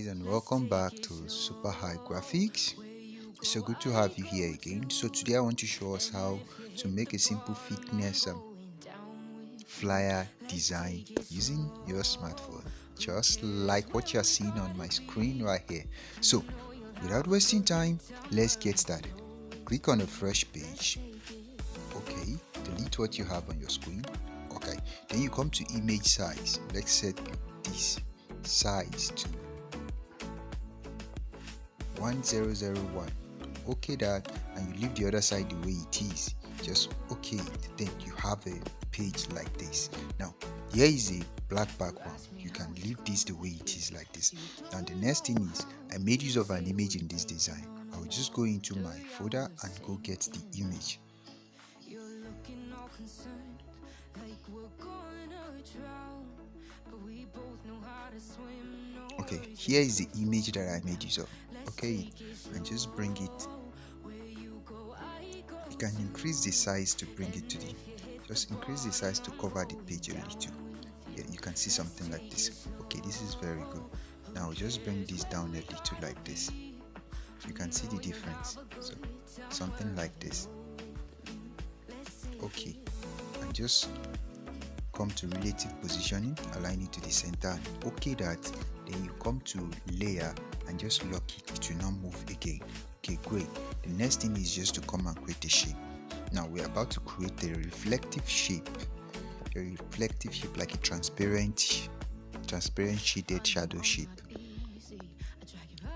guys, and welcome back to Super High Graphics. It's so good to have you here again. So today I want to show us how to make a simple fitness flyer design using your smartphone, just like what you're seeing on my screen right here. So without wasting time, let's get started. Click on a fresh page. Okay, delete what you have on your screen. Okay, then you come to image size. Let's set this size to 1001. Okay that, and you leave the other side the way it is. Just okay it. Then you have a page like this. Now here is a black background. You can leave this the way it is like this. Now the next thing is, I made use of an image in this design. I will just go into my folder and go get the image. Okay, here is the image that I made use of. Okay, and just bring it. You can increase the size to bring it to the, just increase the size to cover the page a little. Yeah, you can see something like this. Okay, this is very good. Now just bring this down a little like this. You can see the difference. So something like this. Okay, and just come to relative positioning, align it to the center. Okay that, then you come to layer and just lock it. It will not move again. Okay, great. The next thing is just to come and create a shape. Now we're about to create a reflective shape. A reflective shape, like a transparent shaded shadow shape.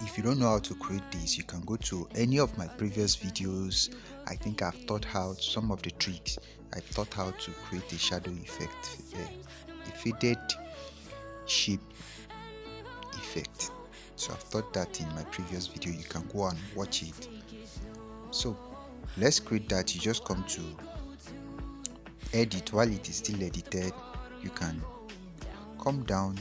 If you don't know how to create this, you can go to any of my previous videos. I think I've taught how some of the tricks. I taught how to create a shadow effect, a faded shape effect. So I've taught that in my previous video. You can go and watch it. So let's create that. You just come to edit. While it is still edited, you can come down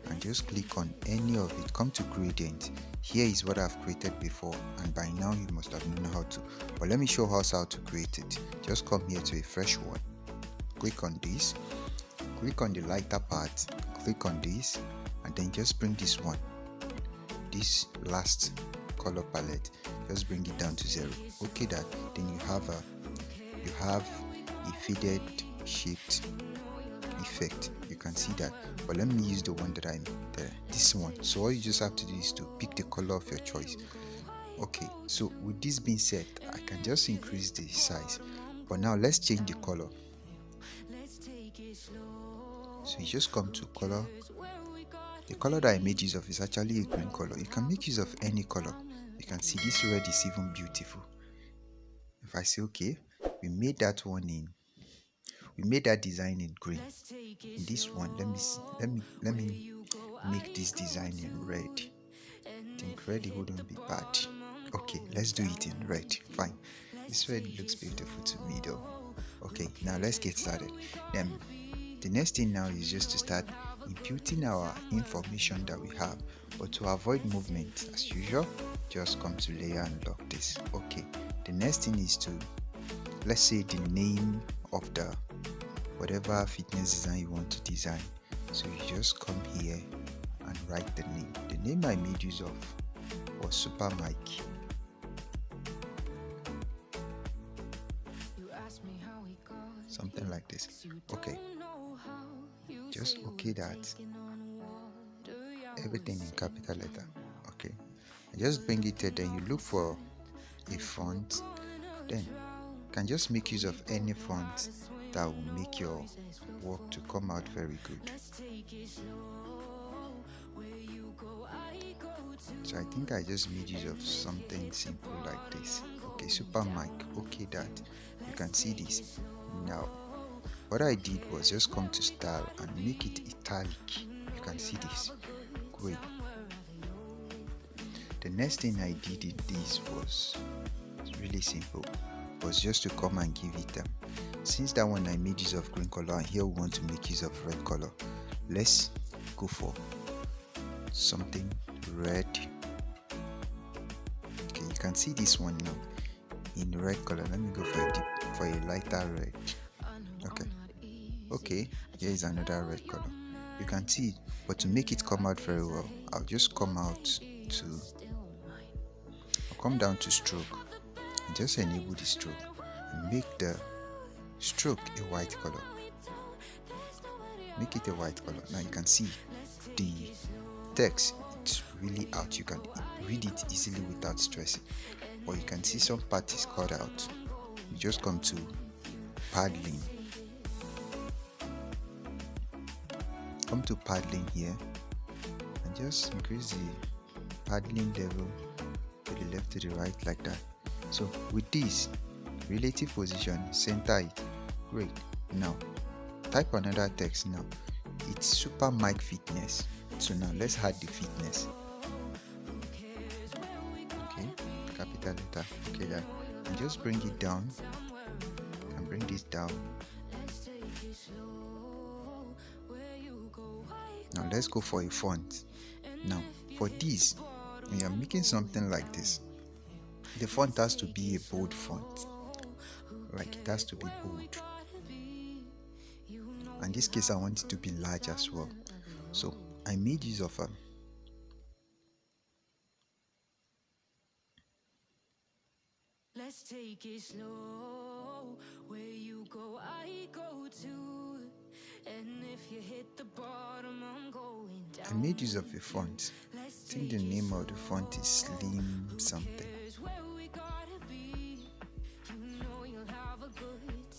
and just click on any of it. Come to gradient. Here is what I've created before, and by now you must have known how to, but let me show us how to create it. Just come here to a fresh one, click on this, click on the lighter part, click on this, and then just bring this one, this last color palette, just bring it down to 0. Okay that, then you have a faded shaped effect. You can see that, but let me use the one that I'm there, this one. So all you just have to do is to pick the color of your choice. Okay, so with this being said, I can just increase the size, but now let's change the color. So you just come to color. The color that I made use of is actually a green color. You can make use of any color. You can see this red is even beautiful. If I say okay, we made that design in green. In this one, let me make this design in red. I think red, it wouldn't be bad. Okay, let's do it in red. Fine. This red looks beautiful to me though. Okay, now let's get started. Then the next thing now is just to start imputing our information that we have, but to avoid movement, as usual, just come to layer and lock this. Okay, the next thing is to, let's say, the name of the whatever fitness design you want to design. So you just come here and write the name. The name I made use of was Super Mike. Something like this. Okay, just okay that, everything in capital letter. Okay, just bring it here. Then you look for a font. Then you can just make use of any font that will make your work to come out very good. So I think I just made use of something simple like this. Okay, Super Mike. Okay that, you can see this. Now what I did was just come to style and make it italic. You can see this. Great. The next thing I did in this was really simple, was just to come and give it since that one I made use of green color, and here we want to make use of red color. Let's go for something red. Okay, you can see this one now in red color. Let me go for a lighter red. Okay, here is another red color. You can see it, But to make it come out very well, I'll just come down to stroke and just enable the stroke and make the stroke a white color. Make it a white color. Now you can see the text, it's really out. You can read it easily without stressing. Or you can see some part is cut out. You just come to paddling. Come to paddling here and just increase the paddling level to the left to the right like that. So with this relative position, center it. Great. Now type another text. Now it's super mic fitness. So now let's add the fitness. Okay, capital letter. Okay, that, and just bring it down and bring this down. Now let's go for a font. Now for this, when you're making something like this, the font has to be a bold font. Like it has to be bold. In this case, I want it to be large as well. So I made use of let's take it slow. Where you go, I go too. And if you hit the bottom, I'm going down. I made use of a font. I think the name of the font is Slim something.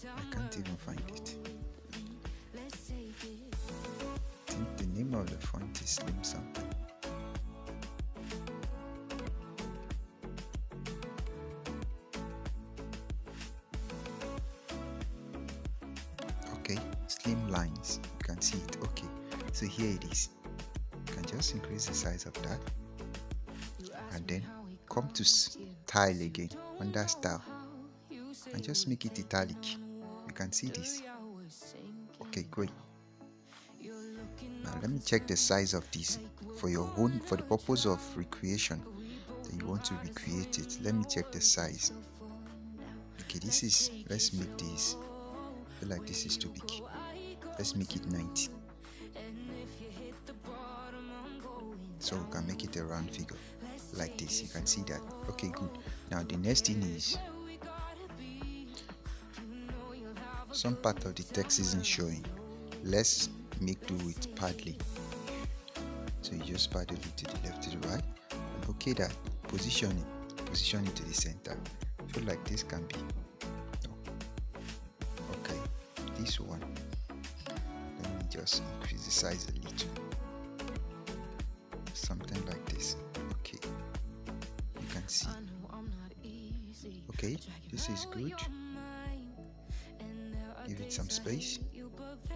I can't even find it. I think the name of the font is Slim something. Okay, Slim Lines. You can see it. Okay, so here it is. You can just increase the size of that and then come to style again, under style, and just make it italic. You can see this. Okay, great. Now let me check the size of this for your own, for the purpose of recreation that you want to recreate it. Let me check the size. Okay, this is, let's make this, I feel like this is too big. Let's make it 90. So we can make it a round figure like this. You can see that. Okay, good. Now the next thing is, some part of the text isn't showing. Let's make do with paddling. So you just paddle it to the left, to the right, and okay, that position it to the center. I feel like this can be, okay, this one, let me just increase the size a little, something like this. Okay, you can see. Okay, this is good. Give it some space.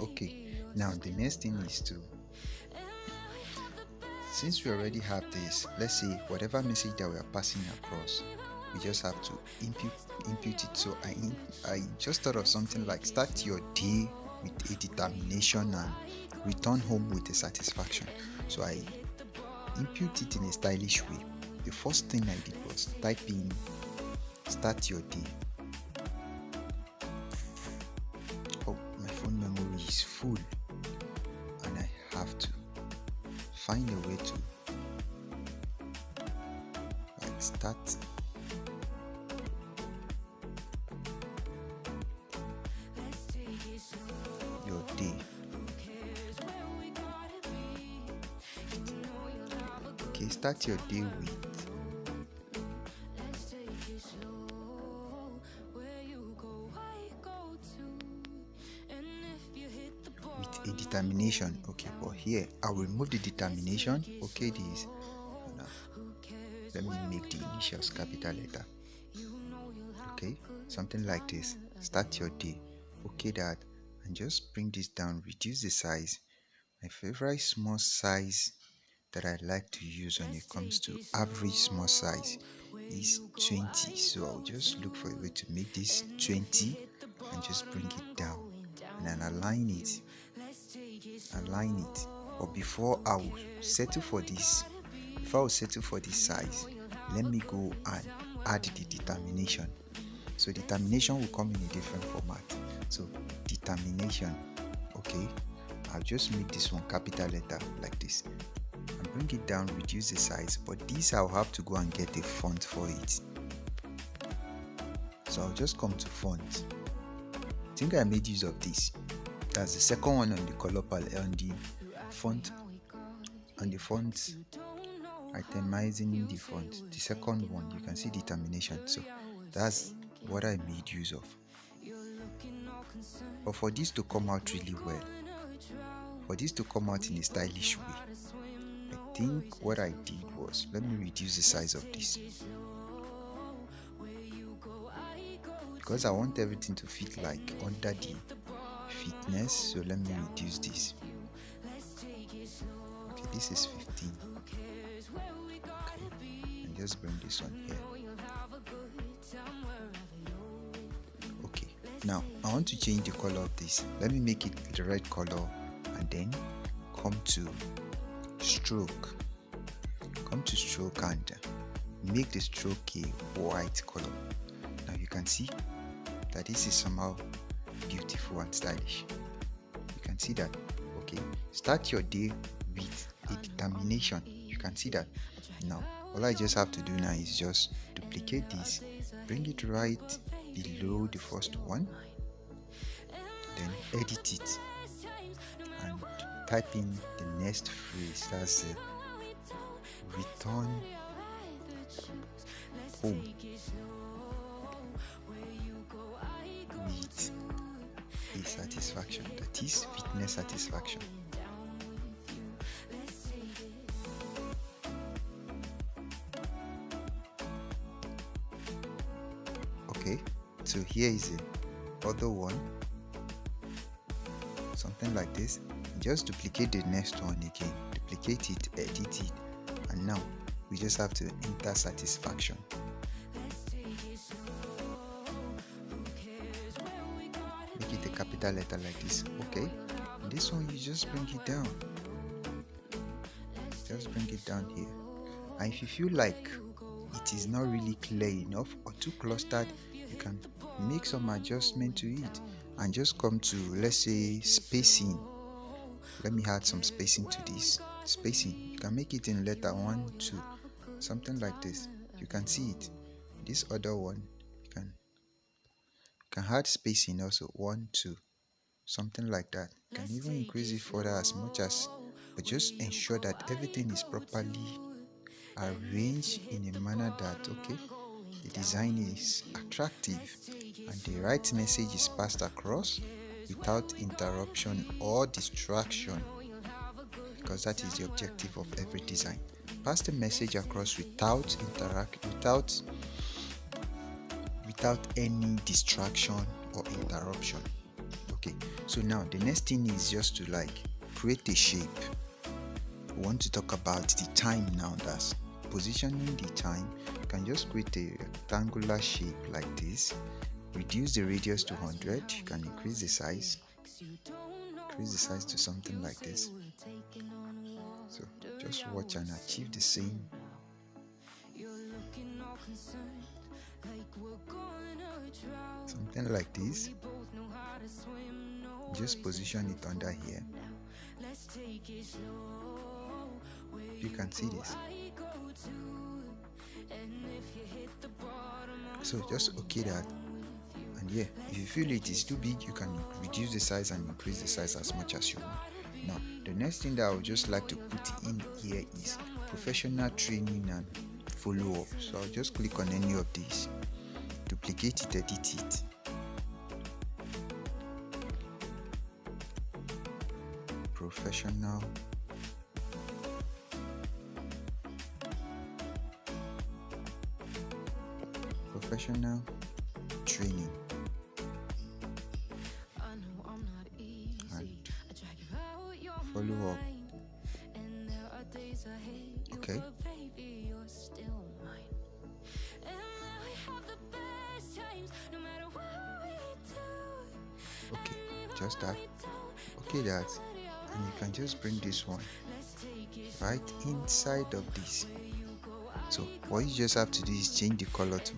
Okay, now the next thing is to, since we already have this, let's say whatever message that we are passing across, we just have to input it. So I just thought of something like, start your day with a determination and return home with a satisfaction. So I input it in a stylish way. The first thing I did was type in start your day. Oh, my phone memory is full and I have to find a way to like start your day. Okay, start your day with a determination. Okay, but here I will remove the determination. Okay, this now let me make the initials capital letter. Okay, something like this. Start your day. Okay, that, and just bring this down, reduce the size. My favorite small size that I like to use when it comes to average small size is 20. So I'll just look for a way to make this 20 and just bring it down and then align it. But before I will settle for this, size, let me go and add the determination. So determination will come in a different format. So determination, okay, I'll just make this one capital letter like this and bring it down, reduce the size, but this I'll have to go and get a font for it. So I'll just come to font. I think I made use of this. That's the second one on the color palette, on the font itemizing the font. The second one, you can see determination. So that's what I made use of. But for this to come out really well, for this to come out in a stylish way, I think what I did was, let me reduce the size of this, because I want everything to fit like under the fitness. So let me reduce this. Okay, this is 15. Okay, and just bring this one here. Okay, now I want to change the color of this. Let me make it the red color and then come to stroke. Come to stroke and make the stroke a white color. Now you can see that this is somehow beautiful and stylish. You can see that. Okay, start your day with a determination. You can see that. Now all I just have to do now is just duplicate this, bring it right below the first one, then edit it and type in the next phrase. That's return home with a satisfaction, that is fitness satisfaction. Okay, so here is the other one, something like this. Just duplicate the next one again, duplicate it, edit it, and now we just have to enter satisfaction. Make it a capital letter like this. Okay, and this one you just bring it down, just bring it down here. And if you feel like it is not really clear enough or too clustered, you can make some adjustment to it and just come to, let's say, spacing. Let me add some spacing to this. Spacing, you can make it in letter 1, 2, something like this. You can see it. This other one, you can add spacing also, 1, 2, something like that. You can even increase it further as much as, but just ensure that everything is properly arranged in a manner that, okay, the design is attractive and the right message is passed across without interruption or distraction, because that is the objective of every design. Pass the message across without any distraction or interruption. Okay, so now the next thing is just to like create a shape. We want to talk about the time now. That's positioning the time. You can just create a rectangular shape like this, reduce the radius to 100. You can increase the size to something like this. So just watch and achieve the same. Something like this. Just position it under here. You can see this. So just okay that, and yeah, if you feel it is too big, you can reduce the size and increase the size as much as you want. Now the next thing that I would just like to put in here is professional training and follow-up. So I'll just click on any of these, duplicate it, edit it. Professional training and follow up. Okay, just that. Okay, that, and you can just bring this one right inside of this. So what you just have to do is change the color to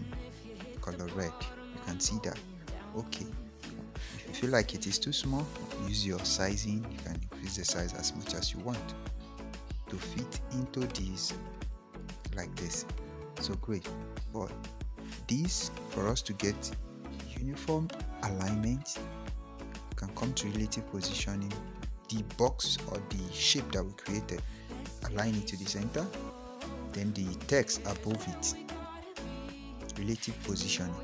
color red. You can see that. Okay, if you feel like it is too small, use your sizing. You can increase the size as much as you want to fit into this like this. So great. But this, for us to get uniform alignment, you can come to relative positioning. The box or the shape that we created, align it to the center, then the text above it, relative positioning,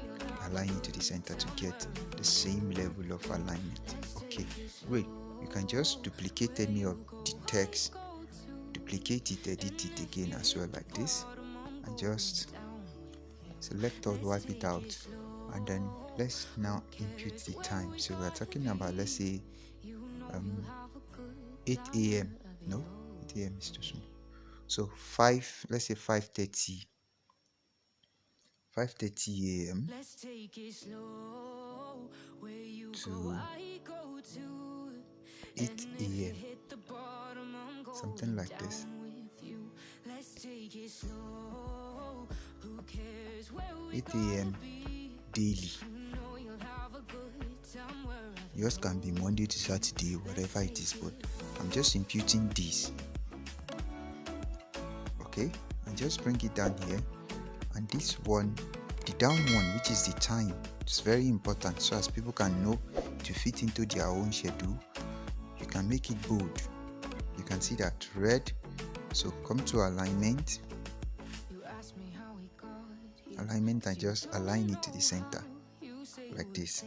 align it to the center to get the same level of alignment. Okay, great. You can just duplicate any of the text, duplicate it, edit it again as well like this, and just select all, wipe it out, and then let's now input the time. So we're talking about, let's say 8 a.m. No, 8 a.m. is too small. So let's say 5:30 a.m. to 8 a.m. something like this. 8 a.m. daily. Yours can be Monday to Saturday, whatever it is, but I'm just imputing this. Okay, and just bring it down here, and this one, the down one, which is the time, it's very important, so as people can know to fit into their own schedule. You can make it bold. You can see that red. So come to alignment, and just align it to the center like this.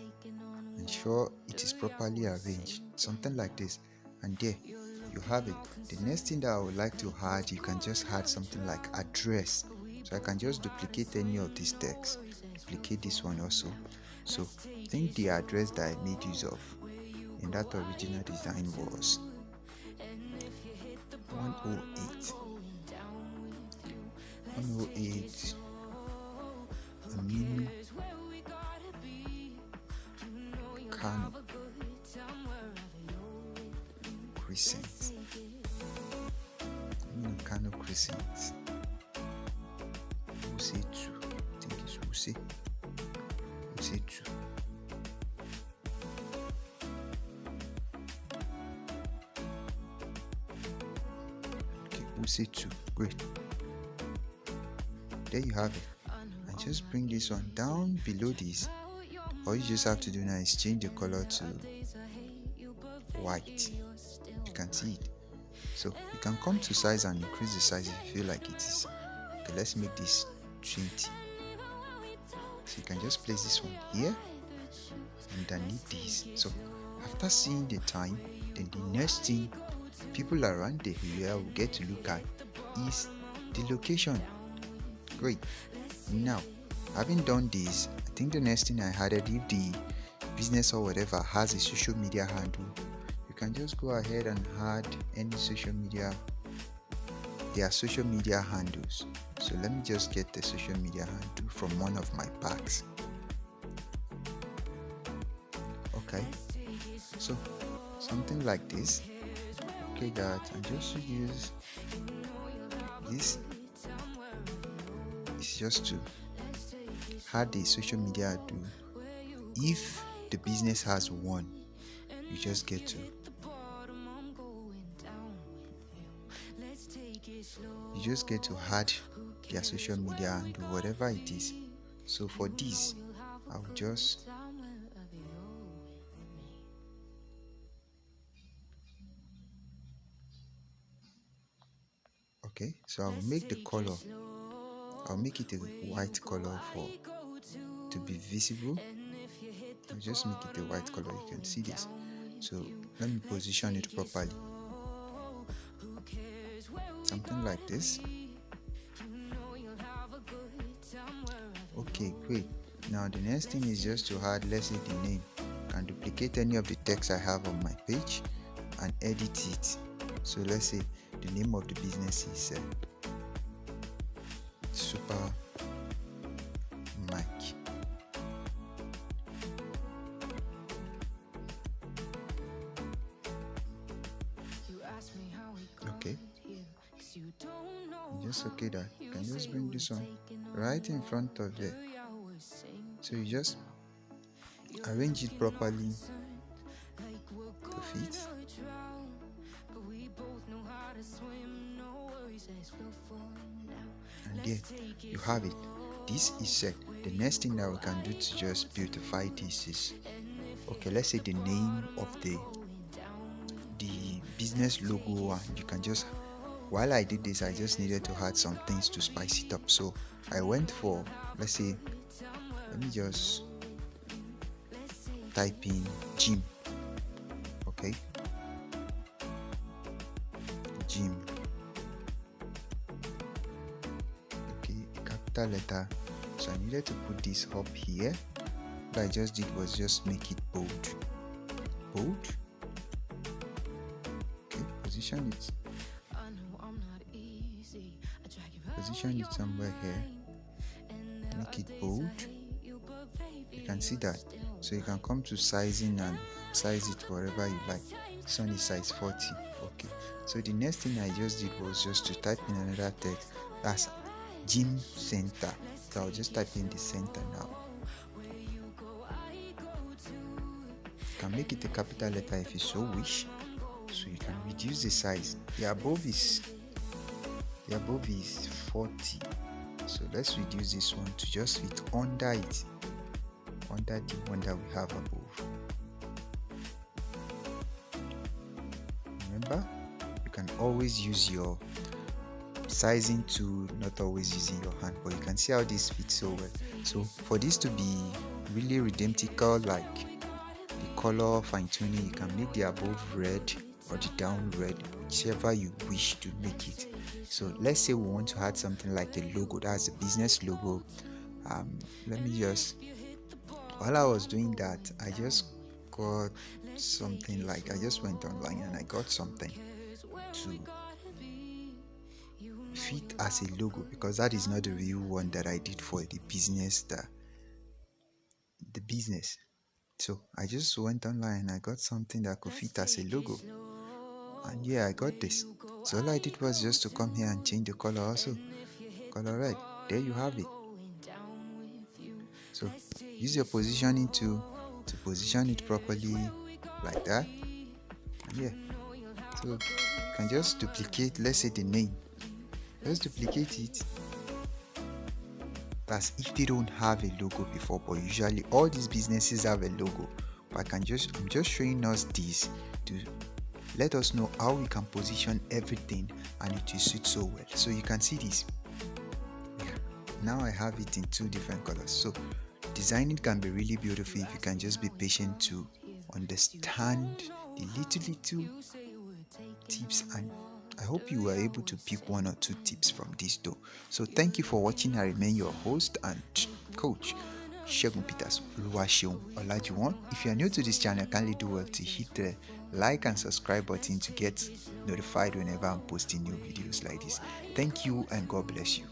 Ensure it is properly arranged, something like this, and there you have it. The next thing that I would like to add, you can just add something like address. So I can just duplicate any of these text, duplicate this one also. So I think the address that I made use of in that original design was 108 Aminu Kano Crescent. Aminu Kano Crescent. Wuse 2. I think it's Wuse 2. Okay, Wuse 2. Great. There you have it. And just bring this one down below this. All you just have to do now is change the color to white. You can see it. So you can come to size and increase the size if you feel like it is. Okay, let's make this 20. So you can just place this one here underneath this. So after seeing the time, then the next thing people around the area will get to look at is the location. Great. Now, having done this, I think the next thing I added, if the business or whatever has a social media handle, you can just go ahead and add any social media, their social media handles. So let me just get the social media handle from one of my packs. Okay, so something like this. Okay, that, and just to use this is just to add the social media handle. If the business has one, you just get to add their social media handle, whatever it is. So for this, I'll just okay, so I'll make the color, I'll make it a white color to be visible. I'll just make it a white color. You can see this. So let me position it properly, something like this. Okay, great. Now the next thing is just to add, let's say, the name. I can duplicate any of the text I have on my page and edit it. So let's say the name of the business is Super Mike. Okay, just okay that you can just bring this one right in front of it. So you just arrange it properly it. And there you have it. This is set. The next thing that we can do to just beautify this is, okay, let's say the name of the business logo, and you can just, while I did this, I just needed to add some things to spice it up. So I went for, let's say, let me just type in gym. Okay, gym. Okay, capital letter. So I needed to put this up here. What I just did was just make it bold. Okay, position it somewhere here, make it bold. You can see that. So you can come to sizing and size it wherever you like. This one is size 40. Okay, so the next thing I just did was just to type in another text. That's gym center. So I'll just type in the center now. You can make it a capital letter if you so wish. So you can reduce the size. The above is 40. So let's reduce this one to just fit under it, under the one that we have above. Remember, you can always use your sizing tool, not always using your hand, but you can see how this fits so well. So for this to be really redemptical, like the color fine-tuning, you can make the above red or the down red, whichever you wish to make it. So let's say we want to add something like the logo, that's the business logo. Let me just, while I was doing that, I just got something like, I just went online and I got something to fit as a logo, because that is not the real one that I did for the business. The business. So I just went online and I got something that could fit as a logo, and yeah, I got this. So all I did was just to come here and change the color also, color red. There you have it. So use your positioning tool to position it properly like that. And yeah, so you can just duplicate, let's say the name, just duplicate it. That's if they don't have a logo before, but usually all these businesses have a logo. But I'm just showing us this to let us know how we can position everything and it will suit so well. So you can see this. Yeah. Now I have it in 2 different colors. So designing can be really beautiful if you can just be patient to understand the little tips, and I hope you were able to pick 1 or 2 tips from this though. So thank you for watching. I remain your host and coach, Segun Peters Oluwaseun Olajuwon. If you are new to this channel, kindly do well to hit the like and subscribe button to get notified whenever I'm posting new videos like this. Thank you and God bless you.